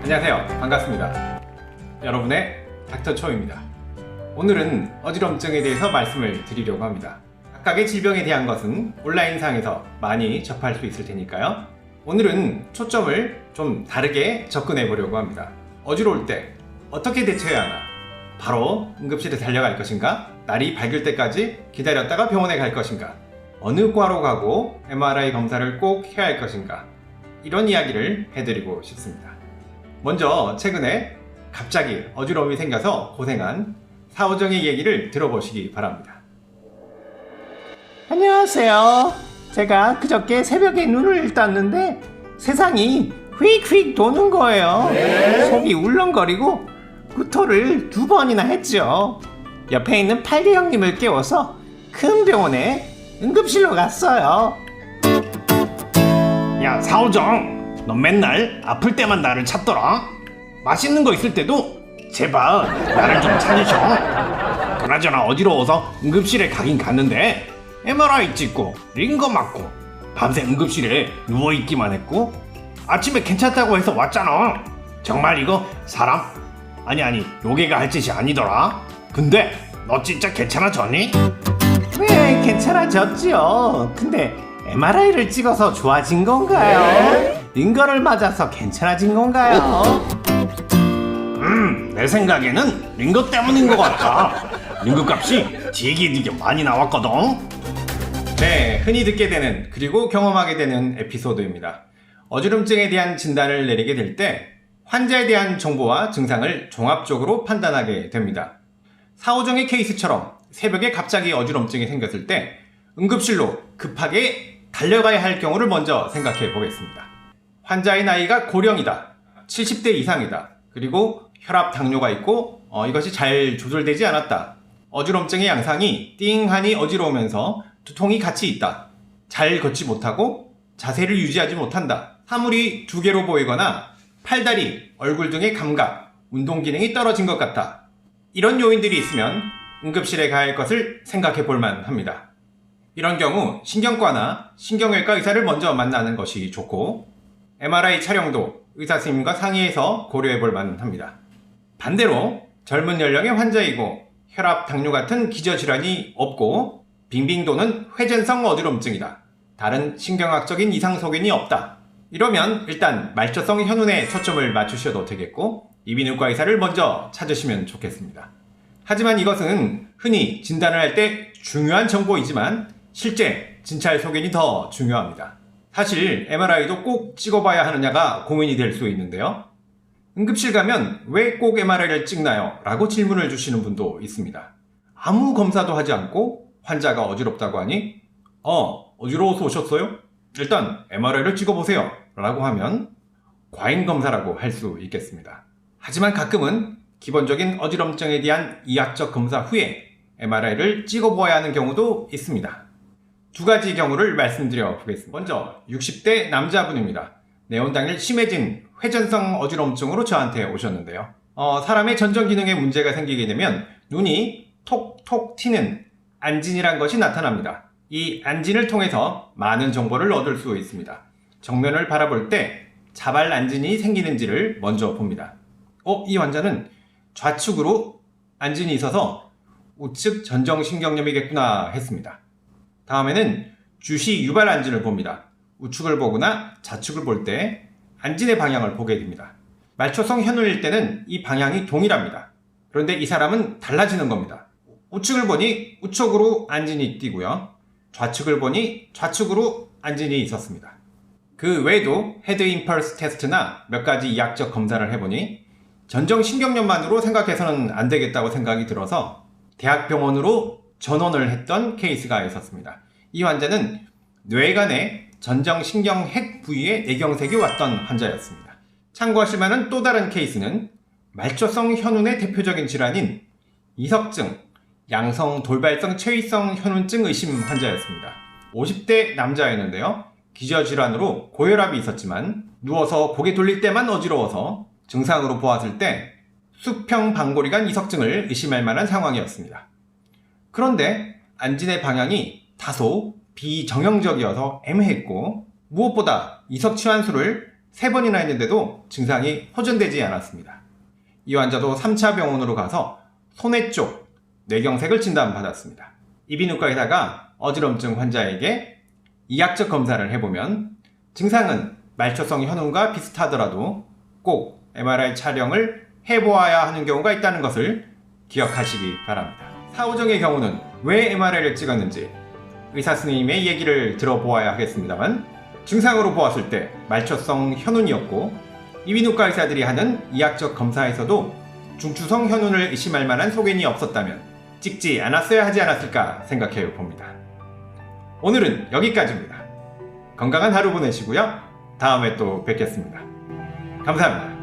안녕하세요. 반갑습니다. 여러분의 닥터초입니다. 오늘은 어지럼증에 대해서 말씀을 드리려고 합니다. 각각의 질병에 대한 것은 온라인상에서 많이 접할 수 있을 테니까요. 오늘은 초점을 좀 다르게 접근해 보려고 합니다. 어지러울 때 어떻게 대처해야 하나? 바로 응급실에 달려갈 것인가? 날이 밝을 때까지 기다렸다가 병원에 갈 것인가? 어느 과로 가고 MRI 검사를 꼭 해야 할 것인가? 이런 이야기를 해드리고 싶습니다. 먼저 최근에 갑자기 어지러움이 생겨서 고생한 사오정의 얘기를 들어보시기 바랍니다. 안녕하세요. 제가 그저께 새벽에 눈을 떴는데 세상이 휙휙 도는 거예요. 속이 울렁거리고 구토를 2번이나 했죠. 옆에 있는 팔개 형님을 깨워서 큰 병원에 응급실로 갔어요. 야, 사오정, 너 맨날 아플 때만 나를 찾더라. 맛있는 거 있을 때도 제발 나를 좀 찾으셔. 그나저나 어지러워서 응급실에 가긴 갔는데 MRI 찍고 링거 맞고 밤새 응급실에 누워있기만 했고 아침에 괜찮다고 해서 왔잖아. 정말 이거 사람 아니 요괴가 할 짓이 아니더라. 근데 너 진짜 괜찮아졌니? 네, 괜찮아졌지요. 근데 MRI를 찍어서 좋아진 건가요? 링거를 맞아서 괜찮아진 건가요? 내 생각에는 링거 때문인 것 같아. 링거 값이 되게 많이 나왔거든. 네, 흔히 듣게 되는 그리고 경험하게 되는 에피소드입니다. 어지럼증에 대한 진단을 내리게 될 때 환자에 대한 정보와 증상을 종합적으로 판단하게 됩니다. 사오정의 케이스처럼 새벽에 갑자기 어지럼증이 생겼을 때 응급실로 급하게 달려가야 할 경우를 먼저 생각해 보겠습니다. 환자의 나이가 고령이다, 70대 이상이다, 그리고 혈압, 당뇨가 있고 이것이 잘 조절되지 않았다, 어지럼증의 양상이 띵하니 어지러우면서 두통이 같이 있다, 잘 걷지 못하고 자세를 유지하지 못한다, 사물이 2개로 보이거나 팔다리, 얼굴 등의 감각, 운동 기능이 떨어진 것 같다, 이런 요인들이 있으면 응급실에 가야 할 것을 생각해 볼 만합니다. 이런 경우 신경과나 신경외과 의사를 먼저 만나는 것이 좋고 MRI 촬영도 의사 선생님과 상의해서 고려해 볼 만합니다. 반대로 젊은 연령의 환자이고 혈압, 당뇨 같은 기저질환이 없고 빙빙 도는 회전성 어지럼증이다, 다른 신경학적인 이상 소견이 없다, 이러면 일단 말초성 현운에 초점을 맞추셔도 되겠고 이비인후과 의사를 먼저 찾으시면 좋겠습니다. 하지만 이것은 흔히 진단을 할 때 중요한 정보이지만 실제 진찰 소견이 더 중요합니다. 사실 MRI도 꼭 찍어봐야 하느냐가 고민이 될 수 있는데요. 응급실 가면 왜 꼭 MRI를 찍나요? 라고 질문을 주시는 분도 있습니다. 아무 검사도 하지 않고 환자가 어지럽다고 하니 어지러워서 오셨어요? 일단 MRI를 찍어보세요 라고 하면 과잉검사라고 할 수 있겠습니다. 하지만 가끔은 기본적인 어지럼증에 대한 이학적 검사 후에 MRI를 찍어보아야 하는 경우도 있습니다. 2가지 경우를 말씀드려 보겠습니다. 먼저 60대 남자분입니다. 내온 당일 심해진 회전성 어지럼증으로 저한테 오셨는데요. 사람의 전정 기능에 문제가 생기게 되면 눈이 톡톡 튀는 안진이란 것이 나타납니다. 이 안진을 통해서 많은 정보를 얻을 수 있습니다. 정면을 바라볼 때 자발 안진이 생기는지를 먼저 봅니다. 이 환자는 좌측으로 안진이 있어서 우측 전정신경염이겠구나 했습니다. 다음에는 주시 유발 안진을 봅니다. 우측을 보거나 좌측을 볼 때 안진의 방향을 보게 됩니다. 말초성 현운일 때는 이 방향이 동일합니다. 그런데 이 사람은 달라지는 겁니다. 우측을 보니 우측으로 안진이 뛰고요, 좌측을 보니 좌측으로 안진이 있었습니다. 그 외에도 헤드 임펄스 테스트나 몇 가지 이학적 검사를 해보니 전정신경염만으로 생각해서는 안 되겠다고 생각이 들어서 대학병원으로 전원을 했던 케이스가 있었습니다. 이 환자는 뇌간의 전정신경핵 부위에 뇌경색이 왔던 환자였습니다. 참고하실 만한 또 다른 케이스는 말초성 현운의 대표적인 질환인 이석증, 양성 돌발성 체위성 현운증 의심 환자였습니다. 50대 남자였는데요. 기저질환으로 고혈압이 있었지만 누워서 고개 돌릴 때만 어지러워서 증상으로 보았을 때 수평 방골이관 이석증을 의심할 만한 상황이었습니다. 그런데 안진의 방향이 다소 비정형적이어서 애매했고 무엇보다 이석치환술을 3번이나 했는데도 증상이 호전되지 않았습니다. 이 환자도 3차 병원으로 가서 소뇌 쪽 뇌경색을 진단받았습니다. 이비인후과 의사가 어지럼증 환자에게 이학적 검사를 해보면 증상은 말초성 현운과 비슷하더라도 꼭 MRI 촬영을 해보아야 하는 경우가 있다는 것을 기억하시기 바랍니다. 사오정의 경우는 왜 MRI를 찍었는지 의사 선생님의 얘기를 들어보아야 하겠습니다만, 증상으로 보았을 때 말초성 현운이었고 이비인후과 의사들이 하는 이학적 검사에서도 중추성 현운을 의심할 만한 소견이 없었다면 찍지 않았어야 하지 않았을까 생각해 봅니다. 오늘은 여기까지입니다. 건강한 하루 보내시고요. 다음에 또 뵙겠습니다. 감사합니다.